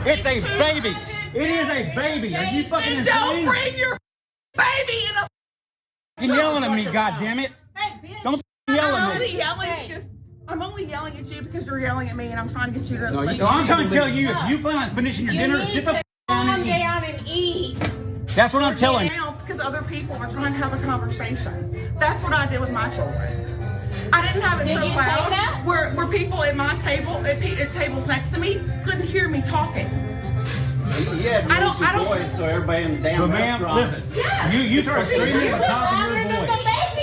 It's a baby. It is a baby. Are you fucking insane? Don't bring your baby in a. You're yelling at me, goddammit. Don't yell at me. I'm only yelling at you because you're yelling at me, and I'm trying to get you to. So I'm trying to tell you, if you plan on finishing your dinner, sit the down and eat. That's what I'm telling you. Because other people are trying to have a conversation. That's what I did with my children. I didn't have it so loud where people at my table, at tables next to me, couldn't hear me talking. Yeah, I don't. Voice, so everybody in the damn restaurant. Listen, you start screaming at the top of your voice.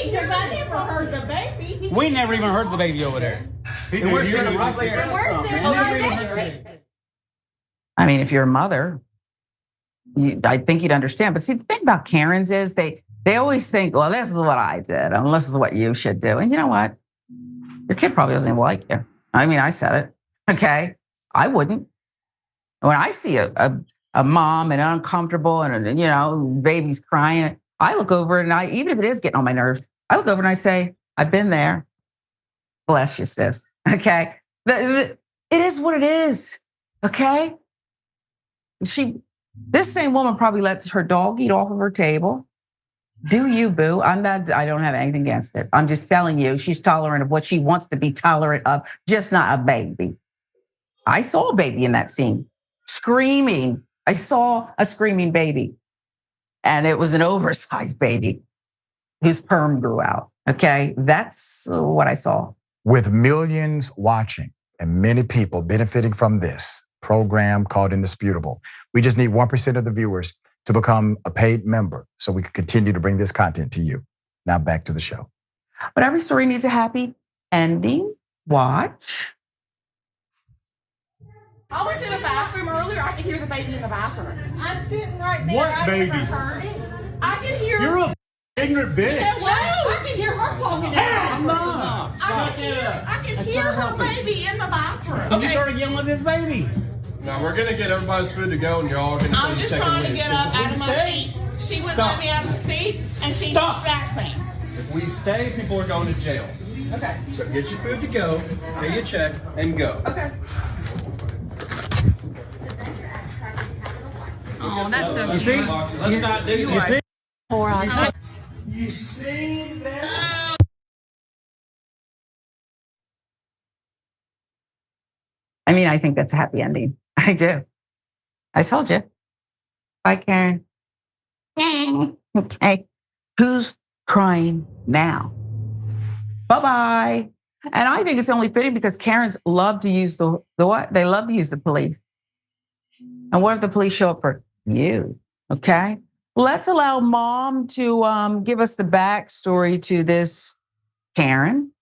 Because I never heard the baby. We never even heard the baby over there. I mean, if you're a mother, I think you'd understand. But see, the thing about Karens is they always think, well, this is what I did, and this is what you should do. And you know what? Your kid probably doesn't even like you. I mean, I said it. Okay, I wouldn't. When I see a mom and uncomfortable and baby's crying, I look over and even if it is getting on my nerves, I look over and I say, I've been there. Bless you, sis. Okay, it is what it is. Okay, this same woman probably lets her dog eat off of her table. Do you, boo? I don't have anything against it. I'm just telling you, she's tolerant of what she wants to be tolerant of, just not a baby. I saw a baby in that scene. Screaming. I saw a screaming baby. And it was an oversized baby whose perm grew out. Okay, that's what I saw. With millions watching and many people benefiting from this program called Indisputable, we just need 1% of the viewers to become a paid member so we can continue to bring this content to you. Now back to the show. But every story needs a happy ending. Watch. I went to the bathroom earlier. I could hear the baby in the bathroom. I'm sitting right there. What baby? I never heard it. I can hear. You're a ignorant bitch. Yeah, well, I can hear her talking. I'm not. I can hear her baby in the bathroom. You started yelling at this baby. Now we're gonna get everybody's food to go, and you're all gonna. I'm just trying to get up out of my seat. She wouldn't let me out of the seat, and she distracted me. If we stay, people are going to jail. Okay. So get your food to go, pay your check, and go. Okay. Oh, that's so You see? Let's not do you see? You see that? I mean, I think that's a happy ending. I do. I told you. Bye, Karen. Okay. Who's crying now? Bye-bye. And I think it's only fitting because Karens love to use the what? They love to use the police. And what if the police show up for you? Okay. Let's allow Mom to give us the backstory to this Karen.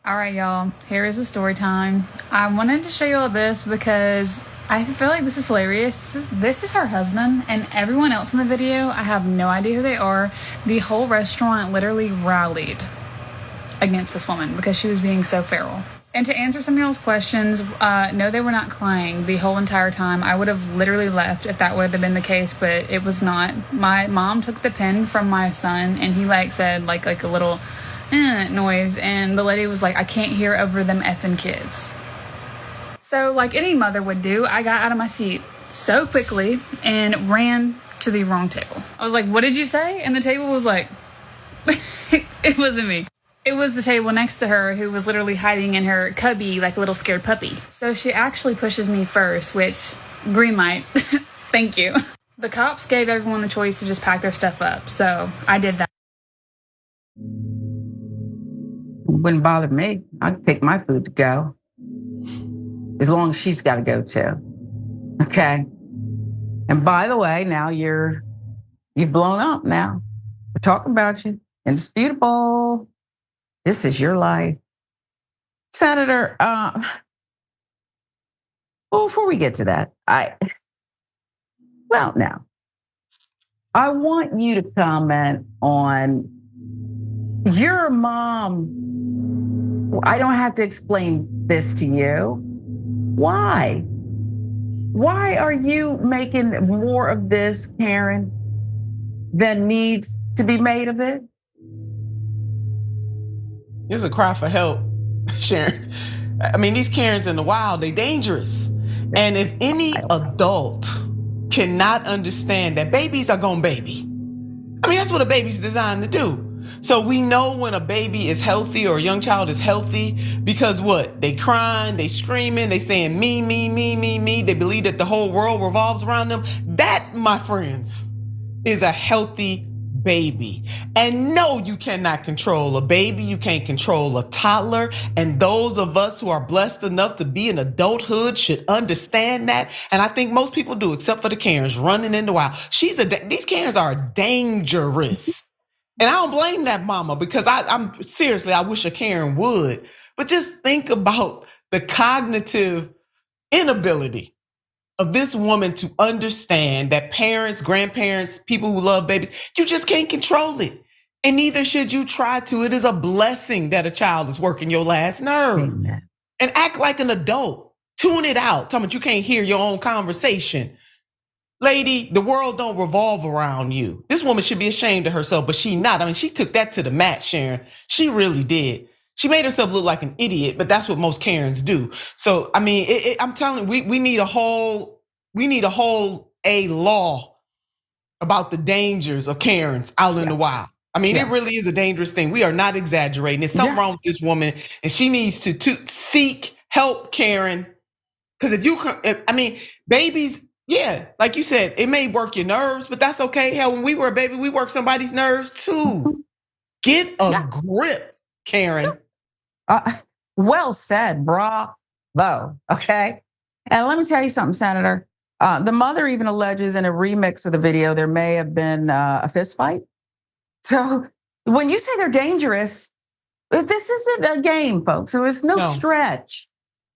All right, y'all. Here is the story time. I wanted to show you all this because I feel like this is hilarious. This is her husband, and everyone else in the video, I have no idea who they are. The whole restaurant literally rallied against this woman because she was being so feral. And to answer some of y'all's questions, no, they were not crying the whole entire time. I would have literally left if that would have been the case, but it was not. My mom took the pen from my son, and he said like a little noise, and the lady was like, I can't hear over them effing kids. So like any mother would do, I got out of my seat so quickly and ran to the wrong table. I was like, what did you say? And the table was like, it wasn't me. It was the table next to her who was literally hiding in her cubby like a little scared puppy. So she actually pushes me first, which, green light, thank you. The cops gave everyone the choice to just pack their stuff up, so I did that. Wouldn't bother me. I'd take my food to go. As long as she's got to go too. Okay. And by the way, now you've blown up now. We're talking about you. Indisputable. This is your life. Senator, well, before we get to that, I want you to comment on your mom. I don't have to explain this to you. Why? Why are you making more of this, Karen, than needs to be made of it? It's a cry for help, Sharon. I mean, these Karens in the wild, they dangerous. And if any adult cannot understand that babies are gonna baby, I mean, that's what a baby's designed to do. So we know when a baby is healthy or a young child is healthy because what? They crying, they screaming, they saying me, me, me, me, me. They believe that the whole world revolves around them. That, my friends, is a healthy baby. And no, you cannot control a baby. You can't control a toddler. And those of us who are blessed enough to be in adulthood should understand that. And I think most people do, except for the Karens running in the wild. These Karens are dangerous. And I don't blame that mama because I'm seriously, I wish a Karen would. But just think about the cognitive inability of this woman to understand that parents, grandparents, people who love babies, you just can't control it. And neither should you try to. It is a blessing that a child is working your last nerve. Amen. And act like an adult. Tune it out. Tell me you can't hear your own conversation. Lady, the world don't revolve around you. This woman should be ashamed of herself, but she not. I mean, she took that to the mat, Sharon. She really did. She made herself look like an idiot, but that's what most Karens do. So, I mean, I'm telling you, we need a whole law about the dangers of Karens out in the wild. I mean, it really is a dangerous thing. We are not exaggerating. There's something wrong with this woman, and she needs to seek help, Karen. Because babies, yeah, like you said, it may work your nerves, but that's okay. Hell, when we were a baby, we worked somebody's nerves too. Get a grip, Karen. Well said, bravo. Okay. And let me tell you something, Senator. The mother even alleges in a remix of the video there may have been a fist fight. So when you say they're dangerous, this isn't a game, folks. So it's no stretch.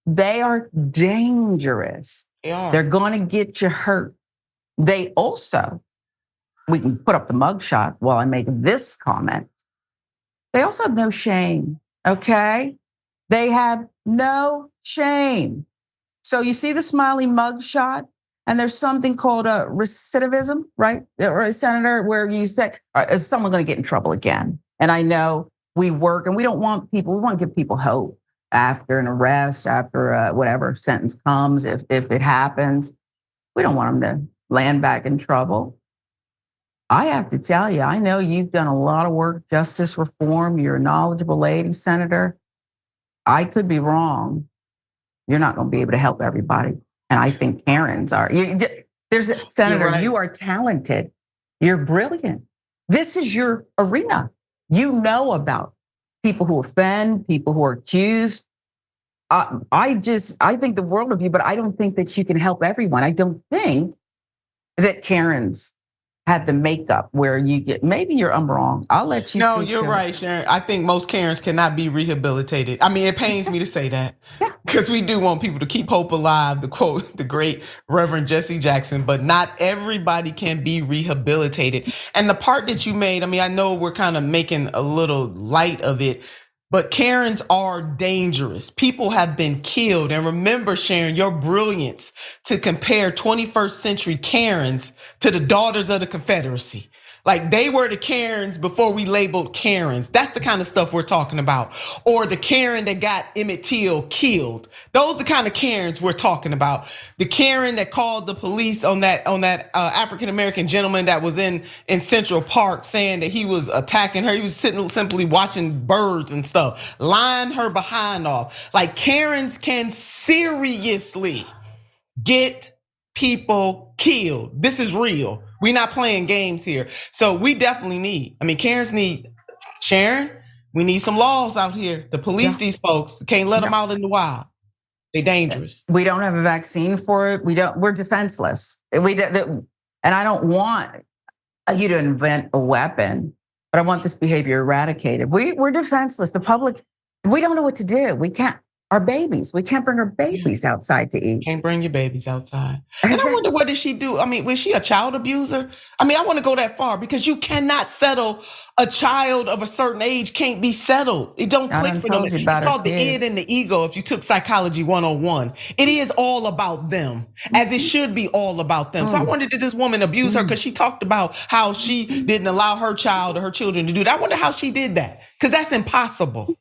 They are dangerous. They're going to get you hurt. They also, we can put up the mugshot while I make this comment. They also have no shame, okay? They have no shame. So you see the smiley mugshot, and there's something called a recidivism, right? Or Senator, where you say, is someone going to get in trouble again? And I know we work, and we don't want people, we want to give people hope after an arrest, after whatever sentence comes, if it happens. We don't want them to land back in trouble. I have to tell you, I know you've done a lot of work, justice reform. You're a knowledgeable lady, Senator. I could be wrong. You're not going to be able to help everybody. And I think Karens are. Senator, you are talented. You're brilliant. This is your arena. You know about people who offend, people who are accused. I think the world of you, but I don't think that you can help everyone. I don't think that Karens had the makeup where you get, maybe I'm wrong. I'll let you No, speak you're to right, Sharon. I think most Karens cannot be rehabilitated. I mean, it pains me to say that because we do want people to keep hope alive, to quote the great Reverend Jesse Jackson, but not everybody can be rehabilitated. And the part that you made, I mean, I know we're kind of making a little light of it, but Karens are dangerous. People have been killed. And remember, Sharon, your brilliance to compare 21st century Karens to the daughters of the Confederacy. Like they were the Karens before we labeled Karens. That's the kind of stuff we're talking about. Or the Karen that got Emmett Till killed. Those are the kind of Karens we're talking about. The Karen that called the police on that African-American gentleman that was in Central Park saying that he was attacking her. He was sitting simply watching birds and stuff, lying her behind off. Like Karens can seriously get people killed. This is real. We're not playing games here. So we definitely need, Karens need, Sharon, we need some laws out here to police these folks. Can't let them out in the wild. They're dangerous. We don't have a vaccine for it. We're defenseless. And I don't want you to invent a weapon, but I want this behavior eradicated. We're defenseless. The public, we don't know what to do. We can't. Our babies. We can't bring our babies outside to eat. Can't bring your babies outside. And I wonder, what did she do? I mean, was she a child abuser? I mean, I want to go that far because you cannot settle. A child of a certain age can't be settled. It don't click for them. It's called the id and the ego if you took Psychology 101. It is all about them, as it should be all about them. So I wondered, did this woman abuse her? Because she talked about how she didn't allow her child or her children to do that. I wonder how she did that, because that's impossible.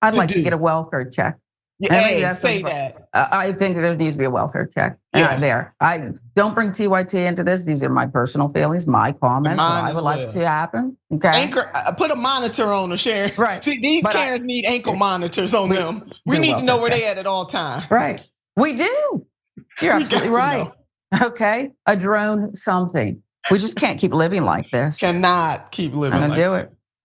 I'd like to get a welfare check. Hey, say that. I think there needs to be a welfare check. Yeah. There. I don't bring TYT into this. These are my personal feelings, my comments, Mine what I as would like to well. see happen. Okay. Anchor, put a monitor on her, Sharon. Right. See, these But Karens need ankle monitors on them. We do need to know where welfare they at all times. Right. We do. You're We absolutely got to right. Okay. A drone something. We just can't keep living like this. Cannot keep living I'm gonna like do that. it.